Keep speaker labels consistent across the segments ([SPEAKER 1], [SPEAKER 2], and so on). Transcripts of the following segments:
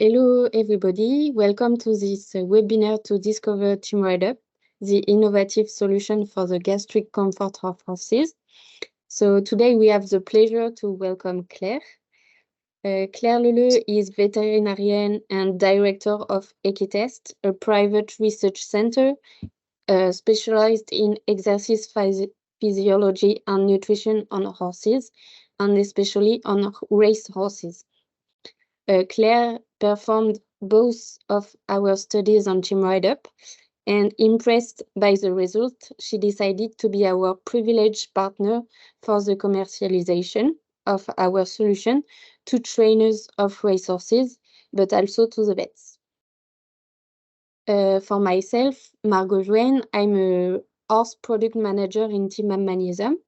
[SPEAKER 1] Hello everybody, welcome to this webinar to Descubra TIMRIDE-UP, the innovative solution for the gastric comfort of horses. So today we have the pleasure to welcome Claire. Claire Leleu is veterinarian and director of Equitest, a private research center specialized in exercise physiology and nutrition on horses, and especially on race horses. Claire performed both of our studies on TIMRIDE-UP, and impressed by the result, she decided to be our privileged partner for the commercialization of our solution to trainers of racehorses, but also to the vets. For myself, Margot Jouen, I'm a horse product manager in Timab Magnesium.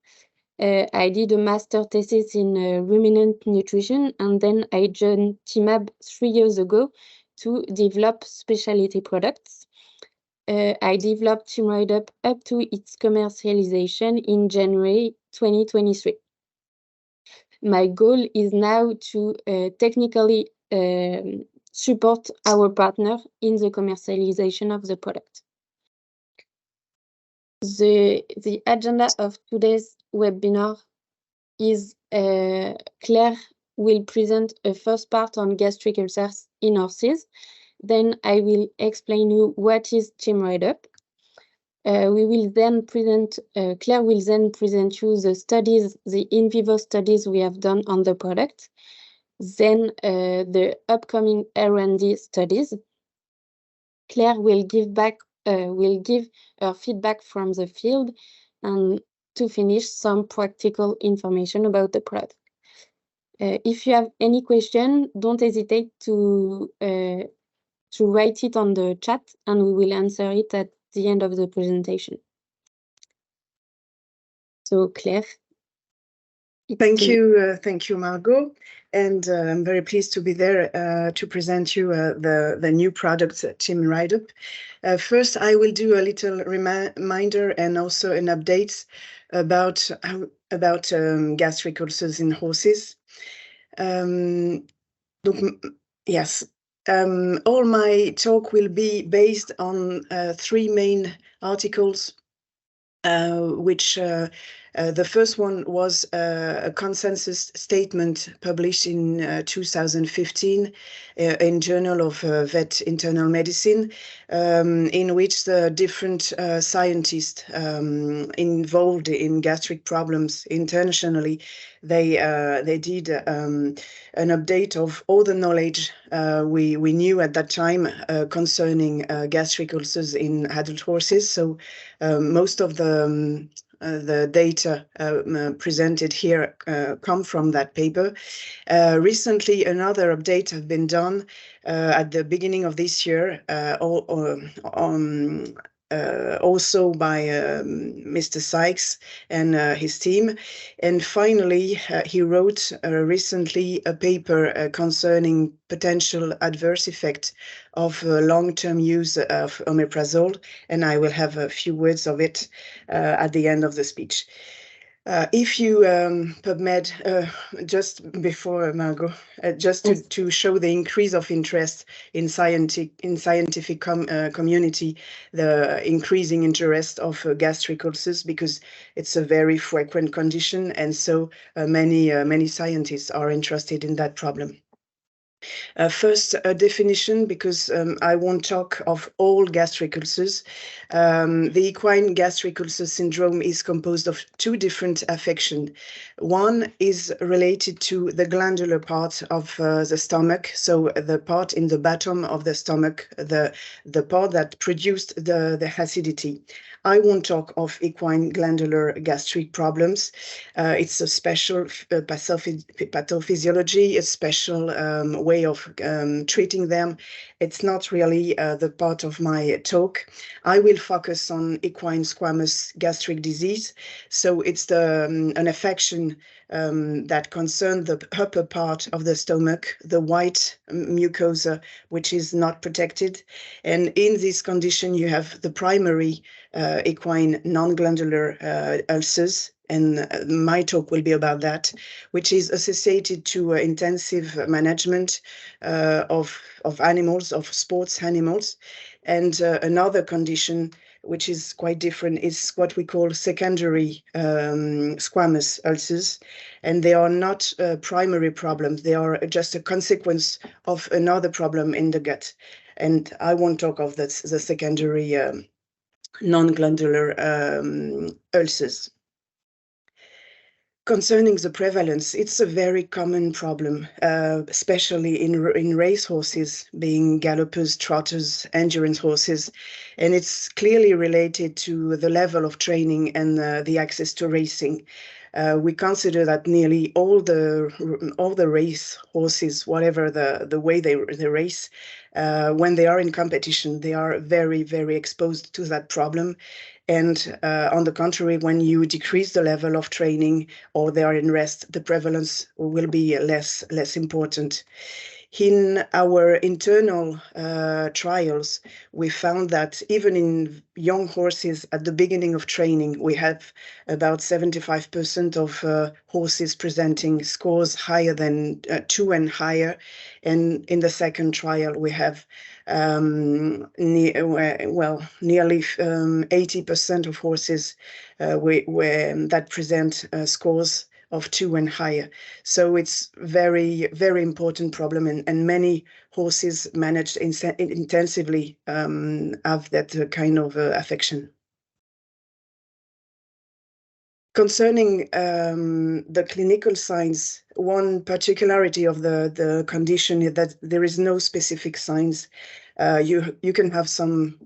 [SPEAKER 1] I did a master thesis in ruminant nutrition, and then I joined Timab 3 years ago to develop specialty products. I developed TIMRIDE-UP up to its commercialization in January 2023. My goal is now to technically support our partner in the commercialization of the product. The agenda of today's webinar is Claire will present a first part on gastric ulcers in horses. Then I will explain you what is TIMRIDE-UP. We will then present, Claire will then present you the studies, the in vivo studies we have done on the product. Then the upcoming R&D studies. Claire will give her feedback from the field, and to finish, some practical information about the product. If you have any question, don't hesitate to write it on the chat, and we will answer it at the end of the presentation. So Claire.
[SPEAKER 2] Thank you, Margot. And I'm very pleased to be there to present you the new product, TIMRIDE-UP. First, I will do a little reminder and also an update about gastric ulcers in horses. Yes, all my talk will be based on 3 main articles, which the first one was a consensus statement published in 2015 in Journal of Vet Internal Medicine, in which the different scientists involved in gastric problems internationally, they did an update of all the knowledge we knew at that time concerning gastric ulcers in adult horses. So most of the data presented here come from that paper. Recently, another update has been done at the beginning of this year, also by Mr. Sykes and his team. And finally, he wrote recently a paper concerning potential adverse effect of long-term use of omeprazole, and I will have a few words of it at the end of the speech. If you PubMed, just before Margot, just to show the increase of interest in scientific community, the increasing interest of gastric ulcers, because it's a very frequent condition, and so many scientists are interested in that problem. First, a definition, because I won't talk of all gastric ulcers. The equine gastric ulcer syndrome is composed of 2 different affections. One is related to the glandular part of the stomach, so the part in the bottom of the stomach, the part that produced the acidity. I won't talk of equine glandular gastric problems. It's a special pathophysiology, a special way of treating them. It's not really the part of my talk. I will focus on equine squamous gastric disease. So it's an affection that concerns the upper part of the stomach, the white mucosa, which is not protected. And in this condition, you have the primary equine non-glandular ulcers, and my talk will be about that, which is associated to intensive management of animals, of sports animals. And another condition, which is quite different, is what we call secondary squamous ulcers. And they are not primary problems. They are just a consequence of another problem in the gut. And I won't talk of the secondary non-glandular ulcers. Concerning the prevalence, it's a very common problem, especially in race horses, being gallopers, trotters, endurance horses, and it's clearly related to the level of training and the access to racing. We consider that nearly all the race horses, whatever the way they race, when they are in competition, they are very, very exposed to that problem. And on the contrary, when you decrease the level of training or they are in rest, the prevalence will be less important. In our internal trials, we found that even in young horses at the beginning of training, we have about 75% of horses presenting scores higher than 2 and higher. And in the second trial, we have nearly 80% of horses that present scores of 2 and higher. So it's very, very important problem, and many horses managed intensively have that kind of affection. Concerning the clinical signs, one particularity of the condition is that there is no specific signs. You can have some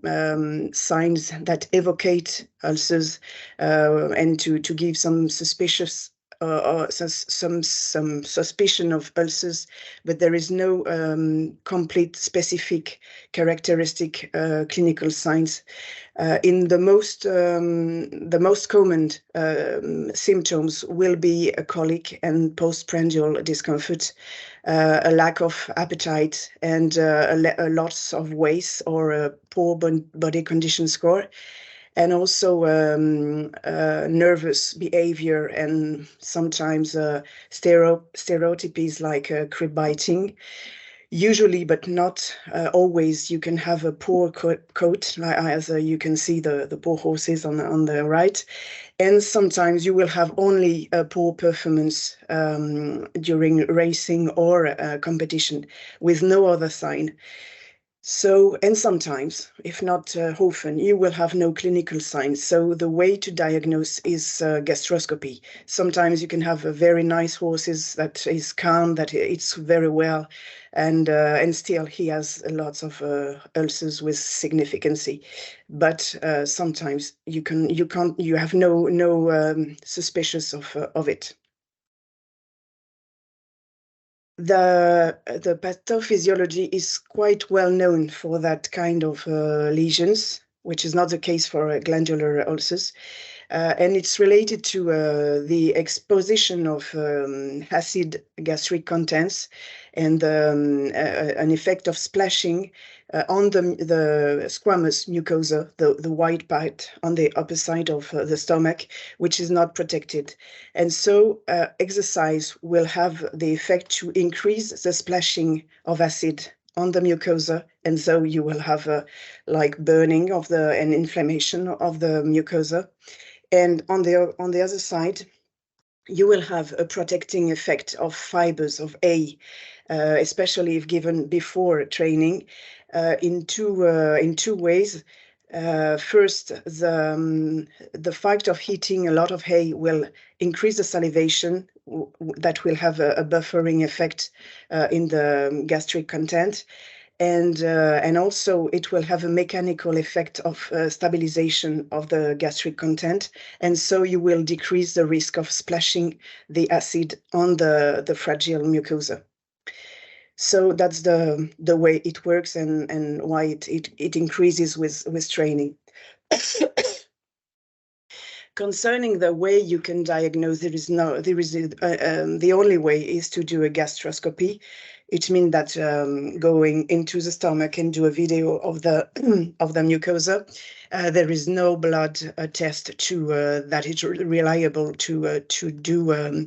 [SPEAKER 2] signs that evocate ulcers and to give some suspicious or some suspicion of ulcers, but there is no complete specific characteristic clinical signs. In the most common symptoms will be a colic and postprandial discomfort, a lack of appetite, and a loss of weight or a poor body condition score, and also nervous behavior and sometimes stereotypies like crib biting. Usually, but not always, you can have a poor coat, as you can see the poor horses on the right. And sometimes you will have only a poor performance during racing or competition with no other sign. So, and sometimes, if not often, you will have no clinical signs. So the way to diagnose is gastroscopy. Sometimes you can have a very nice horses that is calm, that eats very well, and still he has lots of ulcers with significancy. But sometimes you have no suspicious of it. The pathophysiology is quite well known for that kind of lesions, which is not the case for glandular ulcers. And it's related to the exposition of acid gastric contents and an effect of splashing on the squamous mucosa, the white part on the upper side of the stomach, which is not protected. And so exercise will have the effect to increase the splashing of acid on the mucosa, and so you will have like burning of and inflammation of the mucosa. And on the other side, you will have a protecting effect of fibers of A, especially if given before training, in two ways. First, the fact of eating a lot of hay will increase the salivation that will have a buffering effect in the gastric content. And also it will have a mechanical effect of stabilization of the gastric content. And so you will decrease the risk of splashing the acid on the fragile mucosa. So that's the way it works and why it increases with training. Concerning the way you can diagnose, the only way is to do a gastroscopy. It means that going into the stomach and do a video of the of the mucosa. There is no blood test that is reliable to do a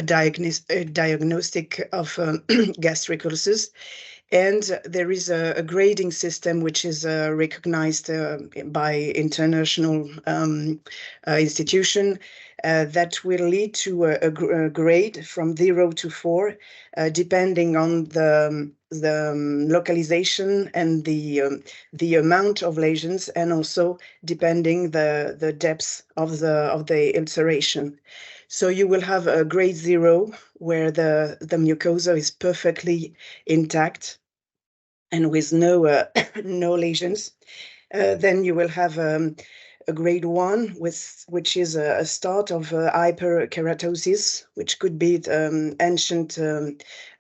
[SPEAKER 2] diagnostic of gastric ulcers. And there is a grading system which is recognized by international institution that will lead to a grade from 0 to 4, depending on the localization and the amount of lesions, and also depending the depth of the ulceration. So you will have a grade 0 where the mucosa is perfectly intact and with no no lesions. Then you will have a grade 1, which is a start of hyperkeratosis, which could be ancient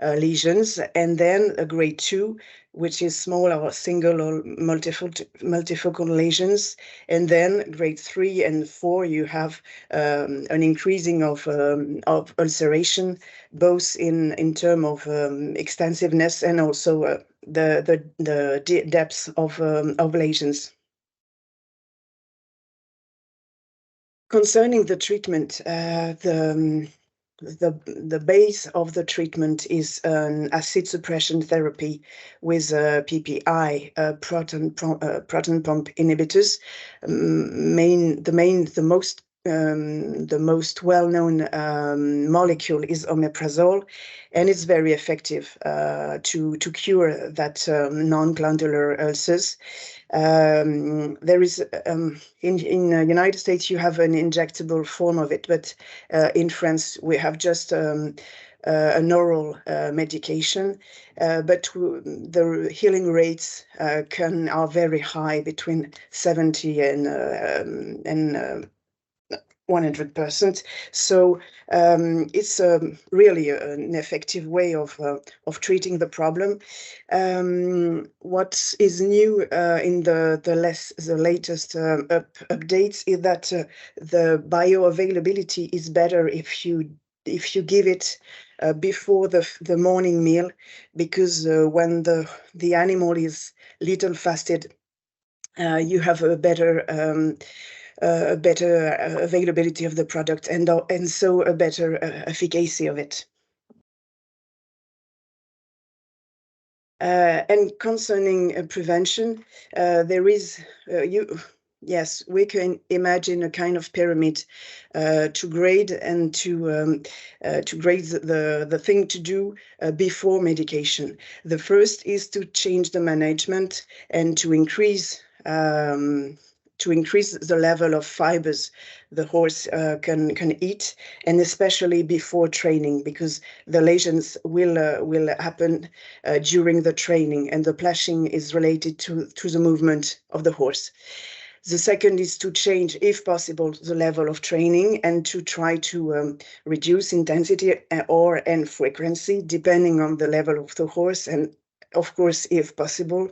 [SPEAKER 2] lesions, and then a grade 2, which is small or single or multifocal lesions, and then grade 3 and 4 you have an increasing of ulceration, both in terms of extensiveness and also the depth of lesions. Concerning the treatment, the base of the treatment is an acid suppression therapy with PPI, proton pump inhibitors. The most well-known molecule is omeprazole, and it's very effective to cure that non-glandular ulcers. There is in the United States you have an injectable form of it, but in France we have just an oral medication, but the healing rates are very high, between 70 and 100%. So it's really an effective way of treating the problem. What is new in the latest updates is that the bioavailability is better if you give it before the morning meal, because when the animal is little fasted, you have a better availability of the product, and so a better efficacy of it. And concerning prevention, there is yes, we can imagine a kind of pyramid to grade and to grade the thing to do before medication. The first is to change the management and to increase the level of fibers the horse can eat, and especially before training, because the lesions will happen during the training, and the plashing is related to the movement of the horse. The second is to change, if possible, the level of training, and to try to reduce intensity and frequency, depending on the level of the horse, and of course, if possible.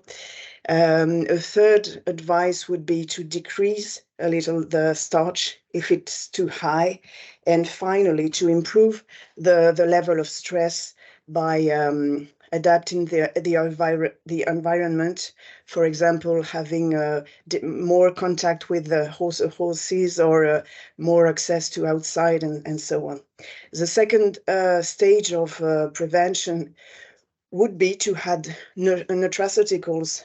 [SPEAKER 2] A third advice would be to decrease a little the starch if it's too high, and finally to improve the level of stress by adapting the environment. For example, having more contact with the horses, or more access to outside, and so on. The second stage of prevention would be to add nutraceuticals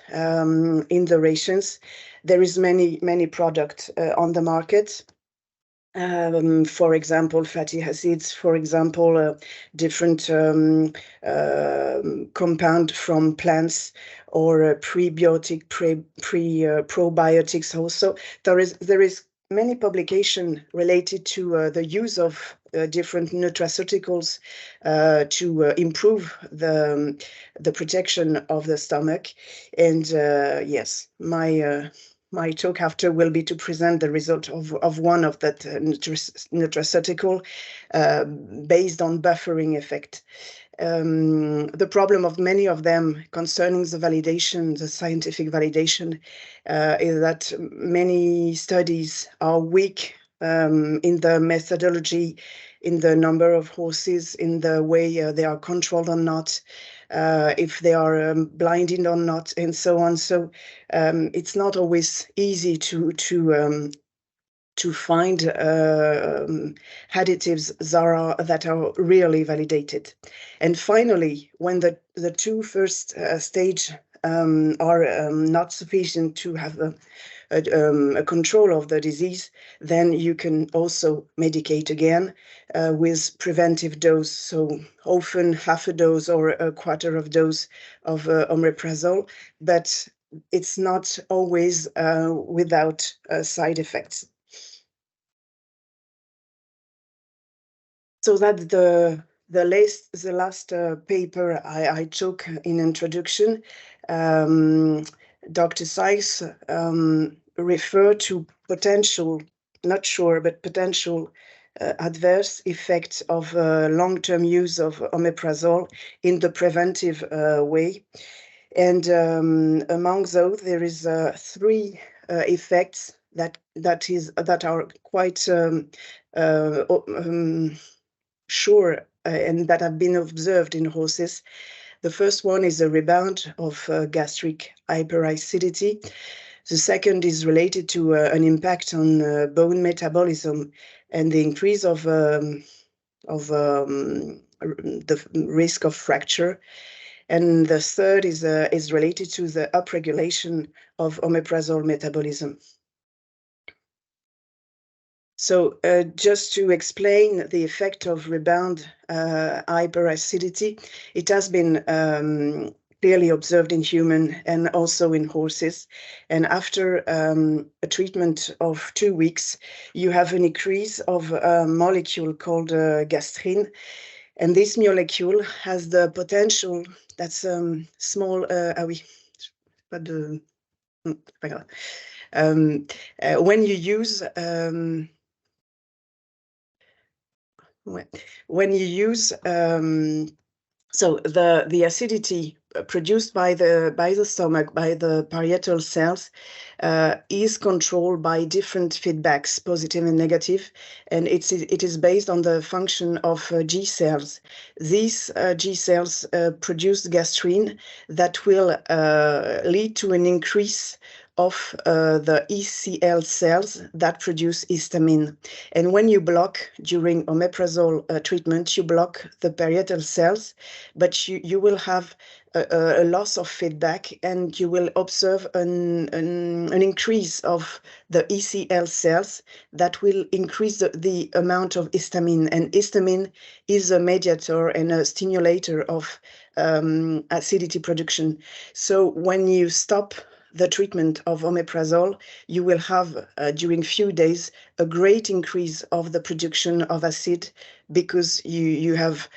[SPEAKER 2] in the rations. There is many products on the market. For example, fatty acids, for example, different compound from plants, or prebiotic, probiotics also. There is many publications related to the use of different nutraceuticals to improve the protection of the stomach. And yes, my talk after will be to present the result of one of that nutraceutical based on buffering effect. The problem of many of them concerning the validation, the scientific validation, is that many studies are weak in the methodology, in the number of horses, in the way they are controlled or not, if they are blinded or not, and so on. So it's not always easy to find additives that are really validated. And finally, when the two first stage are not sufficient to have a control of the disease, then you can also medicate again with preventive dose. So often half a dose or a quarter of dose of omeprazole, but it's not always without side effects. So that the last paper I took in introduction, Dr. Sykes referred to potential, not sure, but potential adverse effects of long-term use of omeprazole in the preventive way. And among those, there is 3 effects that are quite sure and that have been observed in horses. The first one is a rebound of gastric hyperacidity. The second is related to an impact on bone metabolism and the increase of the risk of fracture. And the third is related to the upregulation of omeprazole metabolism. So just to explain the effect of rebound hyperacidity, it has been clearly observed in human and also in horses. And after a treatment of 2 weeks, you have an increase of a molecule called gastrin. And this molecule has the potential, that's small, but when you use so the acidity produced by the stomach, by the parietal cells, is controlled by different feedbacks, positive and negative, and it is based on the function of G cells. These G cells produce gastrin that will lead to an increase of the ECL cells that produce histamine. And when you block, during omeprazole treatment, you block the parietal cells, but you will have a loss of feedback, and you will observe an increase of the ECL cells that will increase the amount of histamine. And histamine is a mediator and a stimulator of acidity production. So when you stop the treatment of omeprazole, you will have, during few days, a great increase of the production of acid, because you have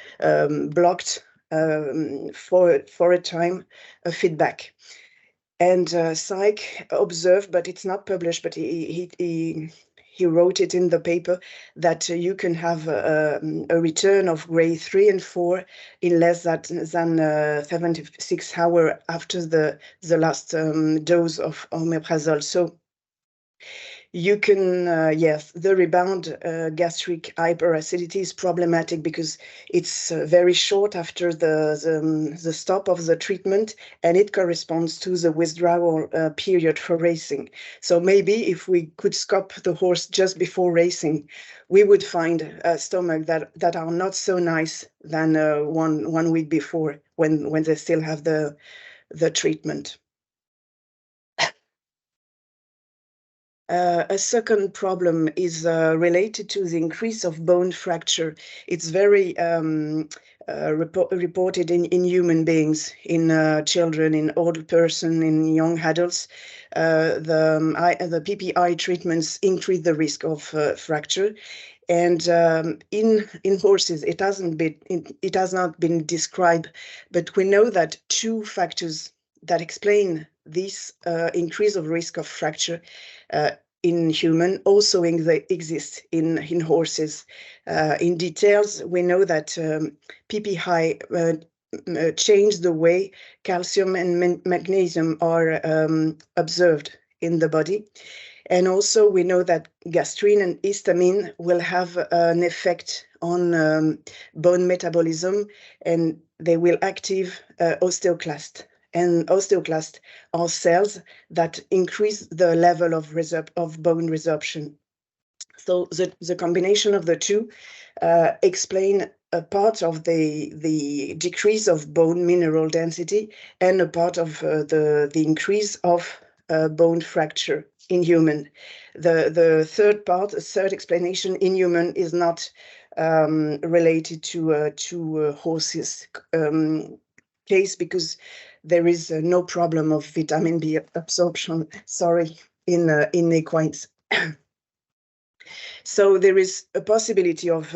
[SPEAKER 2] blocked for a time a feedback. And Syke observed, but it's not published, but he wrote it in the paper, that you can have a return of grade 3 and 4 in less than 76 hours after the last dose of omeprazole. So you can, yes, the rebound gastric hyperacidity is problematic because it's very short after the stop of the treatment, and it corresponds to the withdrawal period for racing. So maybe if we could stop the horse just before racing, we would find a stomach that are not so nice than 1 week before, when they still have the treatment. A second problem is related to the increase of bone fracture. It's very reported in human beings, in children, in older person, in young adults. The PPI treatments increase the risk of fracture. And in horses, it has not been described, but we know that 2 factors that explain this increase of risk of fracture in human also exist in horses. In details, we know that PPI change the way calcium and magnesium are observed in the body. And also we know that gastrin and histamine will have an effect on bone metabolism, and they will active osteoclast. And osteoclast are cells that increase the level of bone resorption. So the combination of the two explain a part of the decrease of bone mineral density and a part of the increase of bone fracture in human. The third explanation in human is not related to horses case, because there is no problem of vitamin B absorption, in equines. So there is a possibility of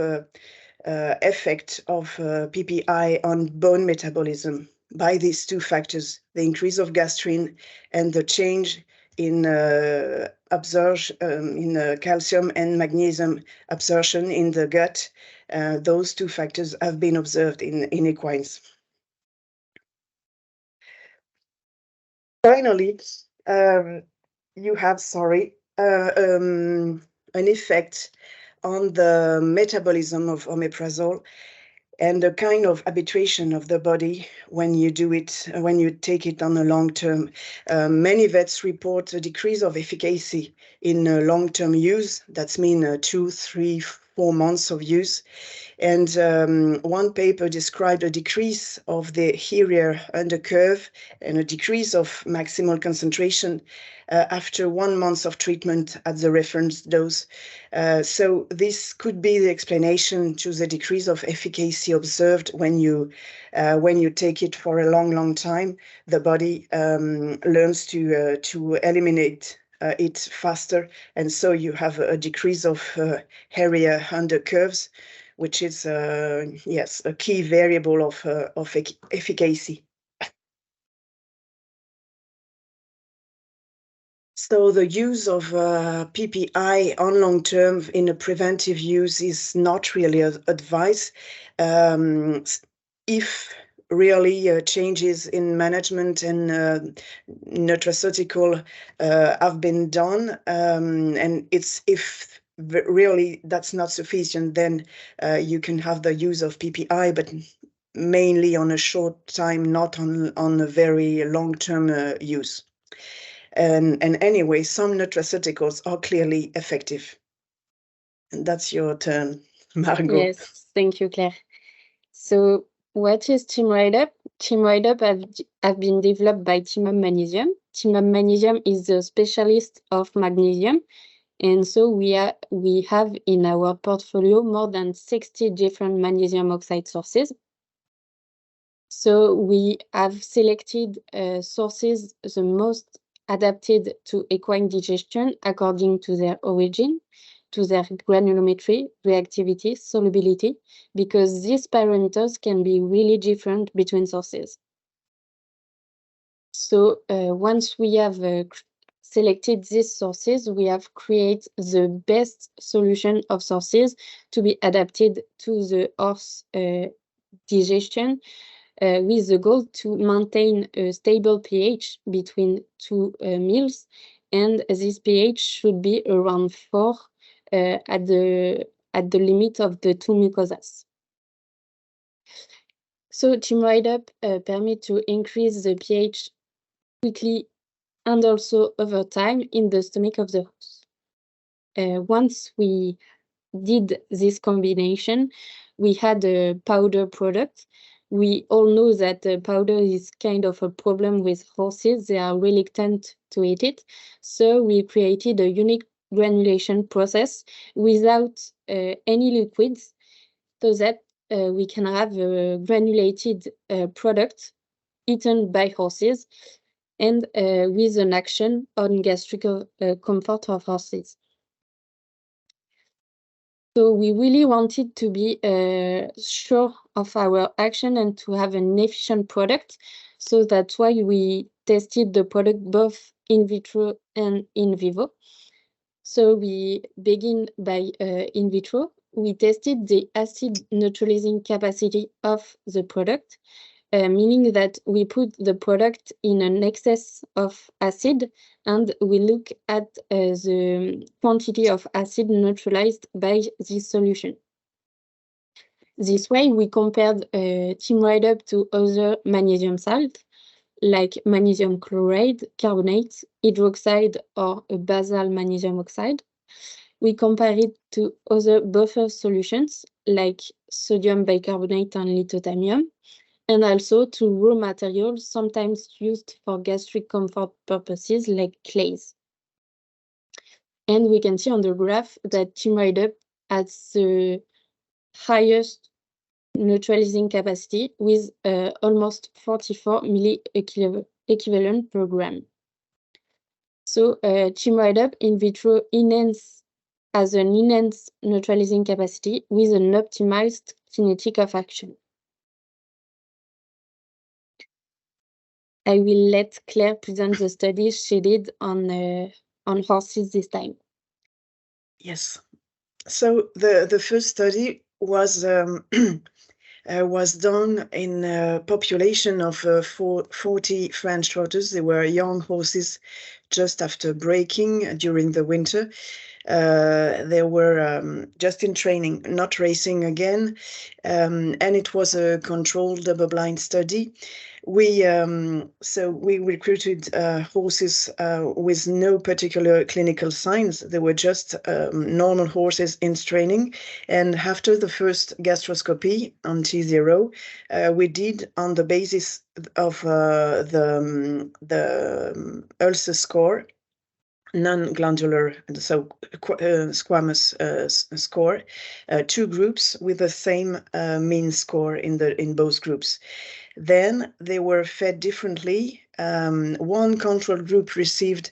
[SPEAKER 2] effect of PPI on bone metabolism by these two factors, the increase of gastrin and the change in absorption in calcium and magnesium absorption in the gut. Those two factors have been observed in equines. Finally, you have, an effect on the metabolism of omeprazole and a kind of habituation of the body when you do it, when you take it on a long term. Many vets report a decrease of efficacy in long-term use. That's mean 2, 3, 4 months of use. And one paper described a decrease of the Herier undercurve and a decrease of maximal concentration after 1 month of treatment at the reference dose. So this could be the explanation to the decrease of efficacy observed when you take it for a long time. The body learns to eliminate it faster, and so you have a decrease of Herier undercurves, which is yes, a key variable of efficacy. So the use of PPI on long term in a preventive use is not really advised. If really changes in management and nutraceutical have been done, and if really that's not sufficient, then you can have the use of PPI, but mainly on a short time, not on a very long-term use. And anyway, some nutraceuticals are clearly effective. And that's your turn, Margot.
[SPEAKER 1] Yes, thank you, Claire. So what is TIMRIDE-UP? TIMRIDE-UP have been developed by Timum Magnesium. Timum Magnesium is the specialist of magnesium. And so we have in our portfolio more than 60 different magnesium oxide sources. So we have selected sources the most adapted to equine digestion according to their origin, to their granulometry, reactivity, solubility, because these parameters can be really different between sources. So once we have selected these sources, we have created the best solution of sources to be adapted to the horse digestion, with the goal to maintain a stable pH between two meals, and this pH should be around 4 at the limit of the two mucosas. So TIMRIDE-UP permit to increase the pH quickly and also over time in the stomach of the horse. Once we did this combination, we had a powder product. We all know that powder is kind of a problem with horses. They are reluctant to eat it. So we created a unique granulation process without any liquids, so that we can have a granulated product eaten by horses and with an action on gastrical comfort of horses. So we really wanted to be sure of our action and to have an efficient product. So that's why we tested the product both in vitro and in vivo. So we begin by in vitro. We tested the acid neutralizing capacity of the product. meaning that we put the product in an excess of acid and we look at the quantity of acid neutralized by this solution. This way, we compared TIMRIDE-UP to other magnesium salts, like magnesium chloride, carbonate, hydroxide, or a basal magnesium oxide. We compare it to other buffer solutions, like sodium bicarbonate and lithotamium, and also to raw materials sometimes used for gastric comfort purposes, like clays. And we can see on the graph that TIMRIDE-UP has the highest neutralizing capacity with almost 44 milliequivalent per gram. So TIMRIDE-UP in vitro has an enhanced neutralizing capacity with an optimized kinetic of action. I will let Claire present the studies she did on horses this time.
[SPEAKER 2] Yes. So the first study was done in a population of 40 French trotters. They were young horses just after breaking during the winter. They were just in training, not racing again, and it was a controlled double-blind study. We recruited horses with no particular clinical signs. They were just normal horses in training. And after the first gastroscopy on T0, we did, on the basis of the ulcer score, non-glandular, so squamous score, two groups with the same mean score in both groups. Then they were fed differently. One control group received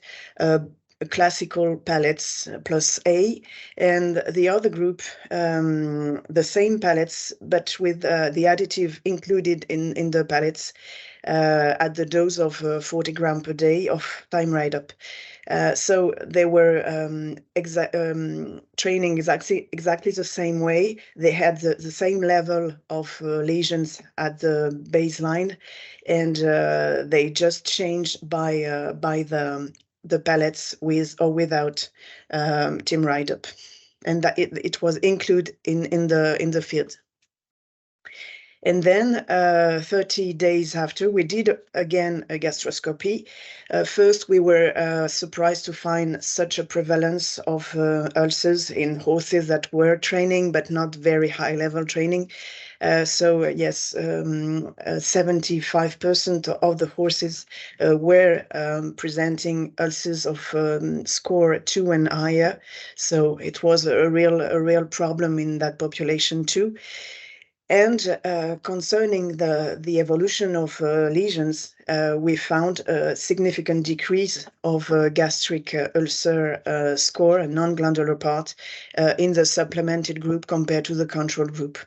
[SPEAKER 2] classical pellets plus A, and the other group the same pellets, but with the additive included in the pellets at the dose of 40 grams per day of TIMRIDE-UP. So they were training exactly the same way. They had the same level of lesions at the baseline, and they just changed by the pellets with or without TIMRIDE-UP, and that it was included in the field. And then 30 days after, we did again a gastroscopy. First, we were surprised to find such a prevalence of ulcers in horses that were training, but not very high-level training. So yes, 75% of the horses were presenting ulcers of score 2 and higher. So it was a real problem in that population too. And concerning the evolution of lesions, we found a significant decrease of gastric ulcer score, a non-glandular part, in the supplemented group compared to the control group.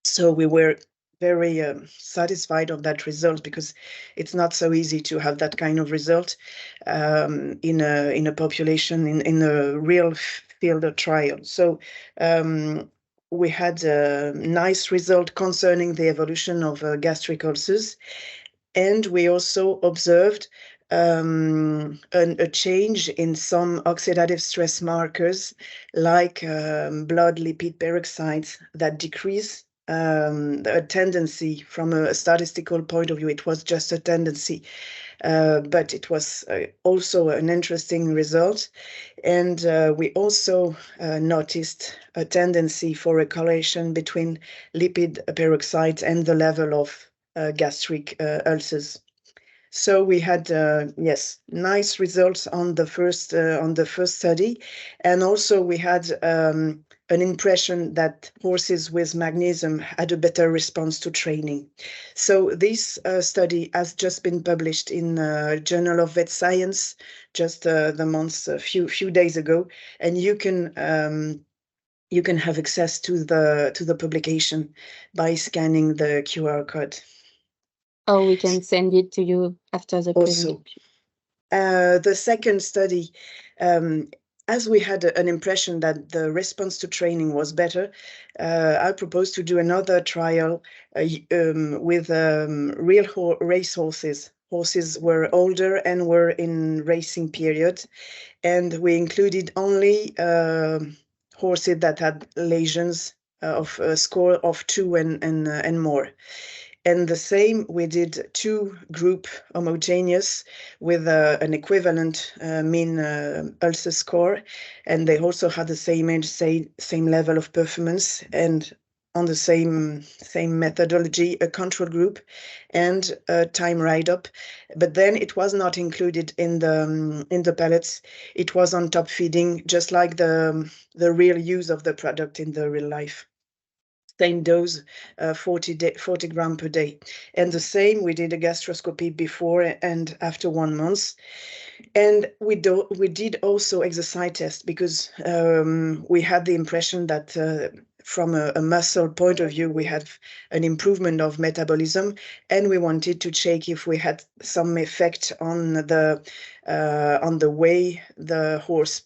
[SPEAKER 2] So we were very satisfied of that result, because it's not so easy to have that kind of result in a population, in a real field trial. So we had a nice result concerning the evolution of gastric ulcers, and we also observed a change in some oxidative stress markers, like blood lipid peroxides, that decrease a tendency. From a statistical point of view, it was just a tendency, but it was also an interesting result. And we also noticed a tendency for a correlation between lipid peroxides and the level of gastric ulcers. So we had yes, nice results on the first study, and also we had an impression that horses with magnesium had a better response to training. So this study has just been published in Journal of Vet Science just a few days ago, and you can have access to the publication by scanning the QR code.
[SPEAKER 1] Or we can send it to you after the presentation.
[SPEAKER 2] The second study as we had an impression that the response to training was better, I proposed to do another trial with real race horses. Horses were older and were in racing period, and we included only horses that had lesions of a score of 2 and more. And the same, we did 2 group homogeneous with an equivalent mean ulcer score, and they also had the same age, same level of performance, and on the same methodology, a control group and a TIMRIDE-UP. But then it was not included in the pellets. It was on top feeding, just like the real use of the product in the real life. Same dose, 40 grams per day. And the same, we did a gastroscopy before and after 1 month. And we did also exercise test, because we had the impression that from a muscle point of view, we had an improvement of metabolism, and we wanted to check if we had some effect on the way the horse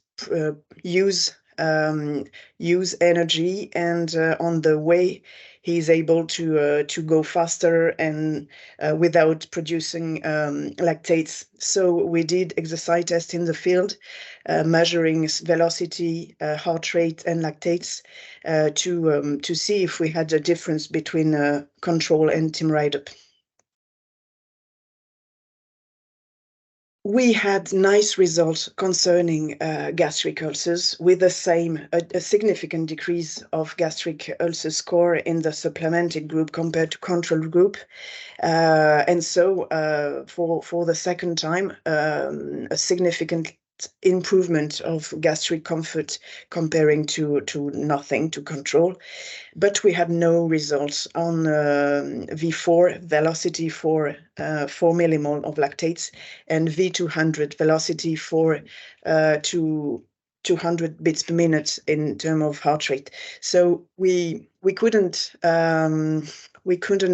[SPEAKER 2] use energy, and on the way he's able to go faster and without producing lactates. So we did exercise tests in the field, measuring velocity, heart rate, and lactates to see if we had a difference between control and TIMRIDE-UP. We had nice results concerning gastric ulcers, with the same, a significant decrease of gastric ulcer score in the supplemented group compared to control group. And so for the second time, a significant improvement of gastric comfort comparing to nothing, to control. But we had no results on V4 velocity for 4 millimole of lactates, and V200 velocity for 200 beats per minute in terms of heart rate. So we couldn't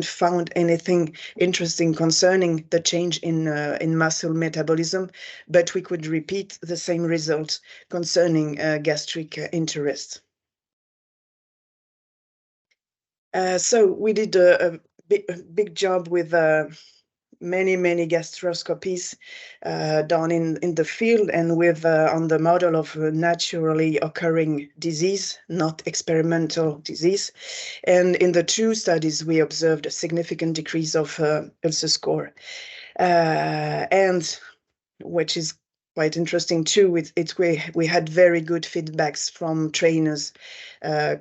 [SPEAKER 2] find anything interesting concerning the change in muscle metabolism, but we could repeat the same results concerning gastric interest. So we did a big job with many gastroscopies done in the field, and with on the model of naturally occurring disease, not experimental disease. And in the 2 studies, we observed a significant decrease of ulcer score, and which is quite interesting too. We had very good feedbacks from trainers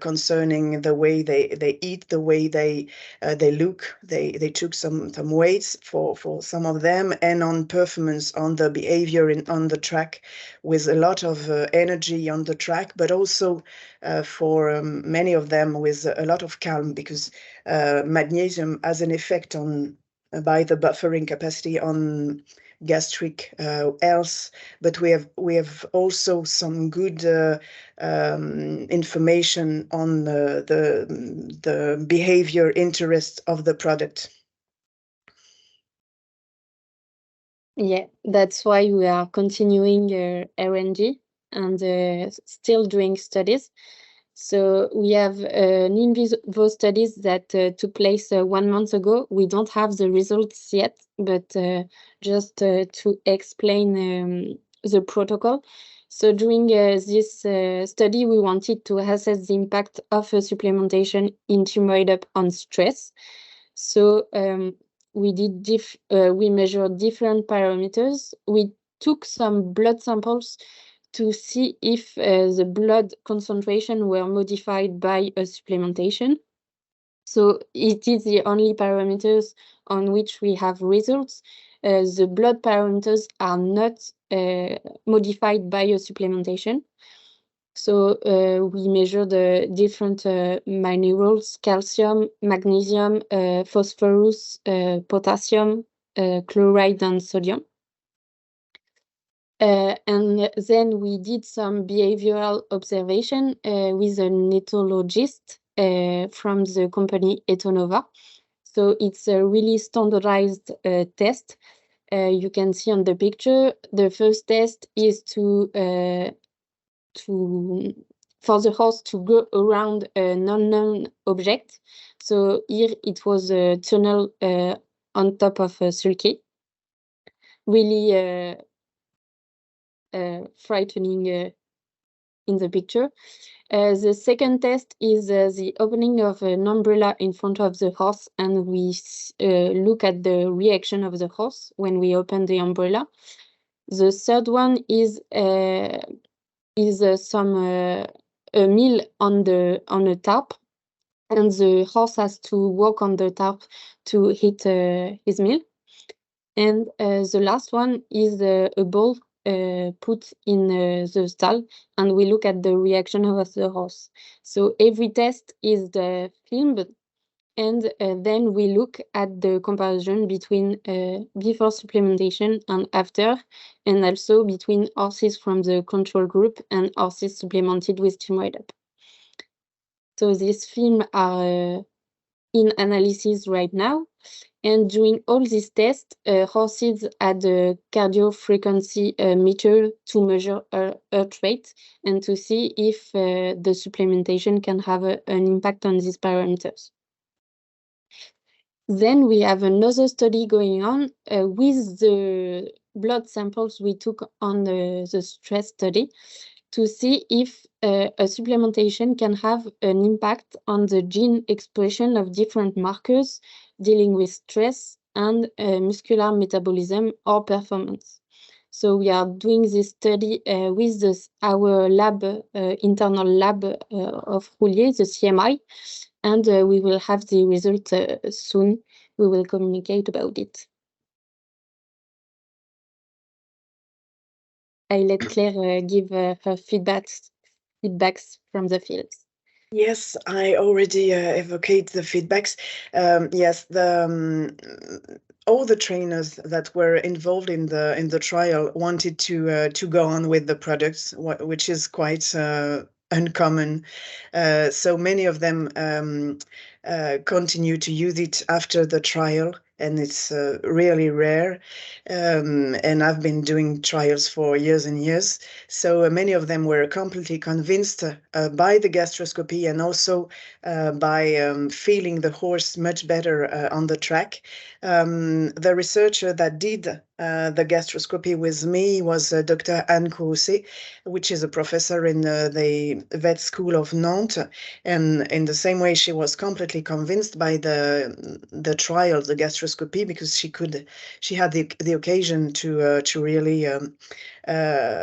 [SPEAKER 2] concerning the way they eat, the way they look. They took some weights for some of them, and on performance, on the behavior on the track, with a lot of energy on the track, but also for many of them with a lot of calm, because magnesium has an effect on by the buffering capacity on gastric health. But we have also some good information on the behavior interest of the product.
[SPEAKER 1] Yeah, that's why we are continuing R&D and still doing studies. So we have an in vivo studies that took place 1 month ago. We don't have the results yet, but just to explain the protocol. So during this study, we wanted to assess the impact of supplementation in TIMRIDE-UP on stress. So we measured different parameters. We took some blood samples to see if the blood concentration were modified by a supplementation. So it is the only parameters on which we have results. The blood parameters are not modified by a supplementation. So we measure the different minerals: calcium, magnesium, phosphorus, potassium, chloride, and sodium. And then we did some behavioral observation with an ethologist from the company Etonova. So it's a really standardized test. You can see on the picture, the first test is to for the horse to go around an unknown object. So here it was a tunnel on top of a sulky. Really frightening in the picture. The second test is the opening of an umbrella in front of the horse, and we look at the reaction of the horse when we open the umbrella. The third one is a meal on a tarp, and the horse has to walk on the tarp to hit his meal. And the last one is a ball put in the stall, and we look at the reaction of the horse. So every test is filmed, and then we look at the comparison between before supplementation and after, and also between horses from the control group and horses supplemented with TIMRIDE-UP. So these films are in analysis right now. And during all these tests, horses had a cardio frequency meter to measure heart rate and to see if the supplementation can have an impact on these parameters. Then we have another study going on with the blood samples we took on the stress study to see if a supplementation can have an impact on the gene expression of different markers dealing with stress and muscular metabolism or performance. So we are doing this study with our lab, internal lab of Roulier, the CMI, and we will have the result soon. We will communicate about it. I let Claire give her feedbacks from the fields.
[SPEAKER 2] Yes, I already evocate the feedbacks. Yes, all the trainers that were involved in the trial wanted to go on with the products, which is quite uncommon. So many of them continue to use it after the trial, and it's really rare. And I've been doing trials for years and years. So many of them were completely convinced by the gastroscopy and also by feeling the horse much better on the track. The researcher that did the gastroscopy with me was Dr. Anne Courset, which is a professor in the vet school of Nantes. And in the same way, she was completely convinced by the trial, the gastroscopy, because she had the occasion to really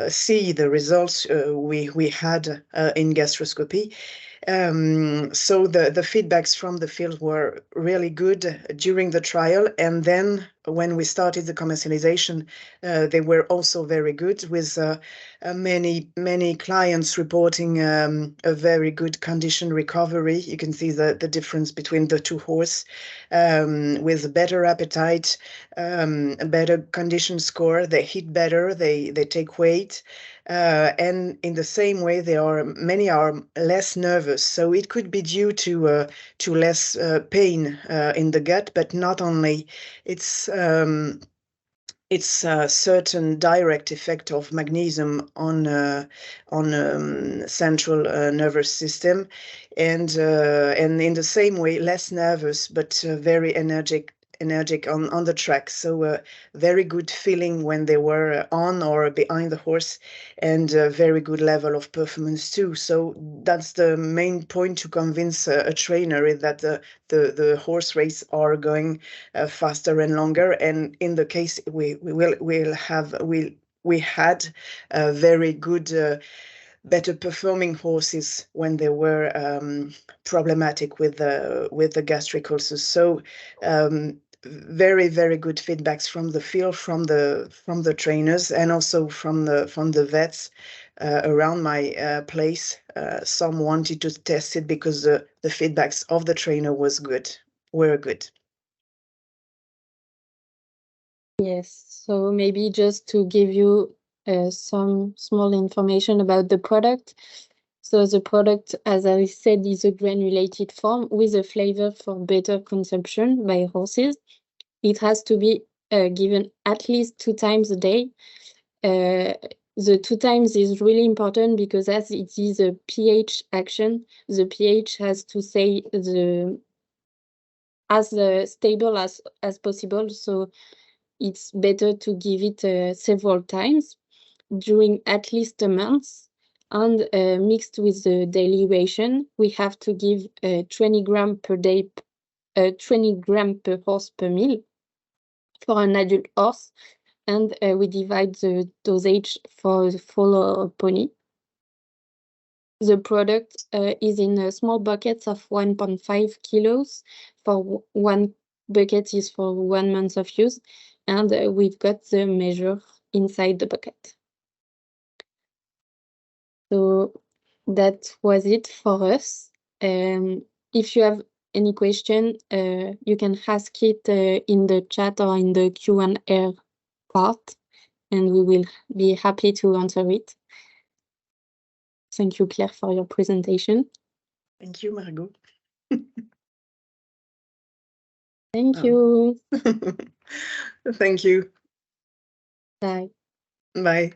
[SPEAKER 2] see the results we had in gastroscopy. So the feedbacks from the field were really good during the trial, and then when we started the commercialization, they were also very good, with many clients reporting a very good condition recovery. You can see the difference between the two horses, with better appetite, a better condition score. They hit better, they take weight. And in the same way, many are less nervous. So it could be due to less pain in the gut, but not only. It's a certain direct effect of magnesium on central nervous system, and in the same way, less nervous but very energetic on the track. So very good feeling when they were on or behind the horse, and a very good level of performance too. So that's the main point to convince a trainer, is that the horse race are going faster and longer. And in the case we had very good better performing horses when they were problematic with the gastric ulcers. So very, very good feedbacks from the field, from the trainers, and also from the vets around my place. Some wanted to test it because the feedbacks of the trainer were good.
[SPEAKER 1] Yes, so maybe just to give you some small information about the product. So the product, as I said, is a granulated form with a flavor for better consumption by horses. It has to be given at least 2 times a day. The 2 times is really important because as it is a pH action, the pH has to stay as stable as possible. So it's better to give it several times during at least a month. And mixed with the daily ration, we have to give 20 grams per day, 20 grams per horse per meal for an adult horse. And we divide the dosage for the full pony. The product is in small buckets of 1.5 kilos. For one bucket is for 1 month of use, and we've got the measure inside the bucket. So that was it for us. If you have any question, you can ask it in the chat or in the Q&A part, and we will be happy to answer it. Thank you, Claire, for your presentation.
[SPEAKER 2] Thank you, Margot.
[SPEAKER 1] Thank you.
[SPEAKER 2] Thank you.
[SPEAKER 1] Bye.
[SPEAKER 2] Bye.